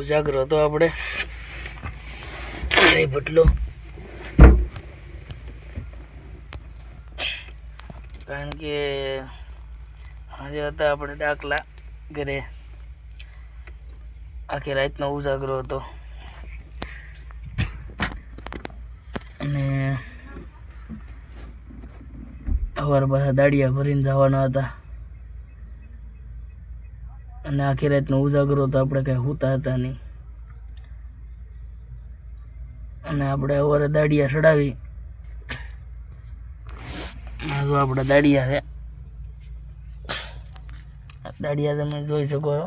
ઉજાગર હતો આપણે અરે બટલો, કારણ કે આજે હતા આપણે ડાકલા ઘરે, આખી રાતનો ઉજાગરો હતો અને સવાર પાછા દાડિયા ભરીને જવાના હતા અને આખી રાતનો ઉજાગરો તો આપણે કઈ હોતા હતા નહીં અને આપણે સવારે દાડિયા ચડાવી. આ જો આપણા દાડિયા છે, દાડિયા તમે જોઈ શકો છો,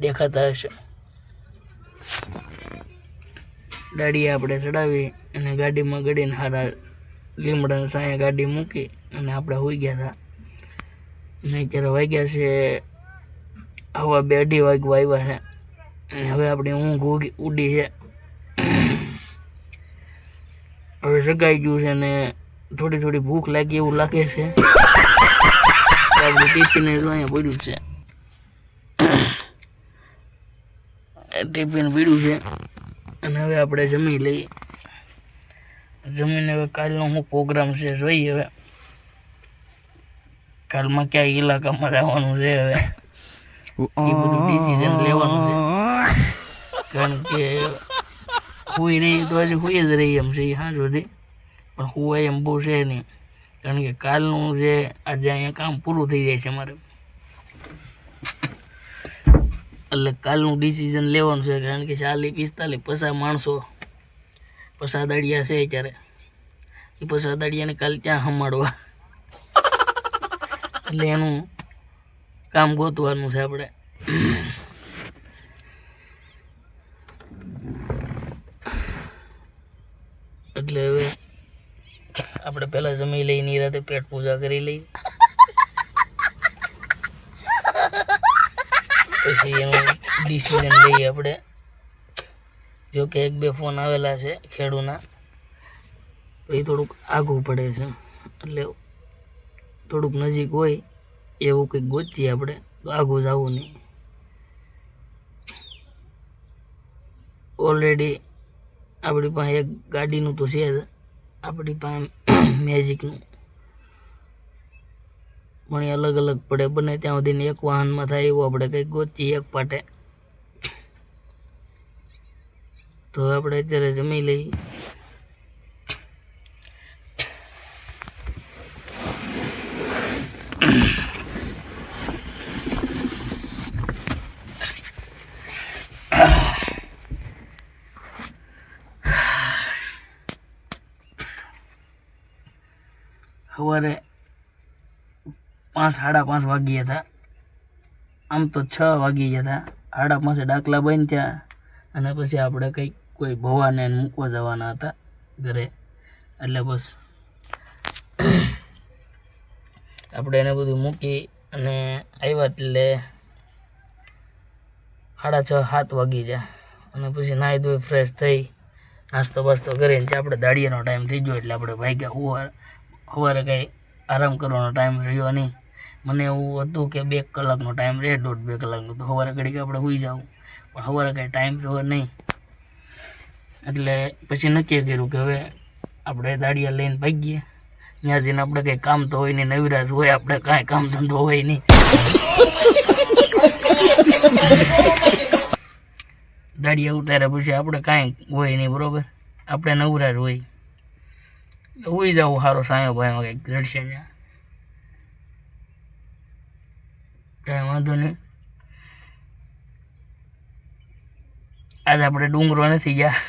દેખાતા હશે. દાડિયા આપણે ચડાવી અને ગાડીમાં ગળીને હારા લીમડાના સાયા ગાડી મૂકી અને આપણે હોઈ ગયા હતા. અને અત્યારે વાગ્યા છે 2:30 વાગવા આવ્યા છે અને હવે આપણી ઊંઘ ઉડી છે. હવે સગાઈ ગયું છે ને થોડી થોડી ભૂખ લાગી એવું લાગે છે. આપણે ટિફિન અહીંયા પડ્યું છે, ટિફિન પીડ્યું છે અને હવે આપણે જમી લઈએ. જમીને હવે કાલનો શું પ્રોગ્રામ છે જોઈએ. હવે કાલમાં ક્યાં ઇલાકામાં જવાનું છે હવે એ બધું ડિસિઝન લેવાનું છે, કારણ કે હુઈ રહી તો હજી હુઈ જ રહી એમ છે હા સુધી, પણ હુવાય એમ બહુ છે નહીં, કારણ કે કાલનું જે આજે અહીંયા કામ પૂરું થઈ જાય છે મારે, એટલે કાલનું ડિસિઝન લેવાનું છે. કારણ કે 40-45-50 માણસો પસા દાડિયા છે અત્યારે, એ પસા દાડિયાને કાલ ક્યાં સંભાળવા, એટલે એનું કામ ગોતવાનું છે આપણે. એટલે હવે આપણે પહેલા જમી લઈ, નિરાતે પેટ પૂજા કરી લઈ, પછી એનું ડિસિઝન લઈએ આપણે. જો કે 1-2 ફોન આવેલા છે ખેડૂના, તો એ થોડુંક આઘું પડે છે, એટલે થોડુંક નજીક હોય એવું કંઈક ગોતીએ આપણે, તો આઘું જવું નહીં. ઓલરેડી આપણી પાસે એક ગાડીનું તો છે જ, આપણી પાસે મેજિકનું, પણ એ અલગ અલગ પડે, બને ત્યાં સુધીને એક વાહનમાં થાય એવું આપણે કંઈક ગોતીએ એક પાટે. તો આપણે અત્યારે જમી લઈએ. સવારે 5-5:30 વાગ્યા હતા, આમ તો 6 વાગી ગયા હતા. 5:30 ડાકલા બન્યા અને પછી આપણે કંઈક કોઈ ભવાને મૂકવા જવાના હતા ઘરે, એટલે બસ આપણે એને બધું મૂકી અને આવ્યા એટલે 6:30-7 વાગી ગયા. અને પછી નાહી ધોઈ ફ્રેશ થઈ નાસ્તો બાસ્તો કરીને આપણે દાડિયાનો ટાઈમ થઈ ગયો, એટલે આપણે ભાગ્યા. સવારે કંઈ આરામ કરવાનો ટાઈમ રહ્યો નહીં. મને એવું હતું કે 2 કલાકનો ટાઈમ રહે, 1.5-2 કલાકનો, તો સવારે ઘડીક આપણે સૂઈ જાઉં, પણ સવારે કંઈ ટાઈમ રહ્યો નહીં. એટલે પછી નક્કી કર્યું કે હવે આપણે દાડિયા લઈને ભાગીએ. ત્યાં જઈને આપણે કંઈ કામ તો હોય નહીં, નવરાશ હોય, આપણે કાંઈ કામ ધંધો હોય નહીં. દાડિયા ઉતાર્યા પછી આપણે કાંઈ હોય નહીં, બરાબર, આપણે નવરાશ હોય, ઉઈ જવું સારો સાયો ભાઈ કંઈક જડશે ત્યાં, કાંઈ વાંધો નહીં. આજે આપણે ડુંગરો નથી ગયા,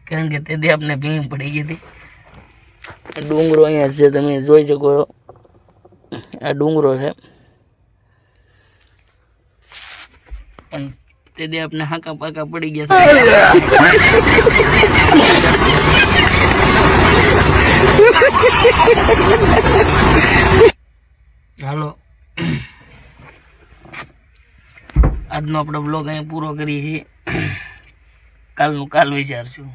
કારણ કે તેથી આપણે ભીમ પડી ગઈ હતી. ડુંગરો અહીંયા છે, તમે જોઈ શકો છો, આ ડુંગરો છે, પણ તેથી આપણે હાકા પાકા પડી ગયા. હાલો, આજનો આપણો બ્લોગ અહીં પૂરો કરીએ છીએ. કાલનું કાલ વિચારશું.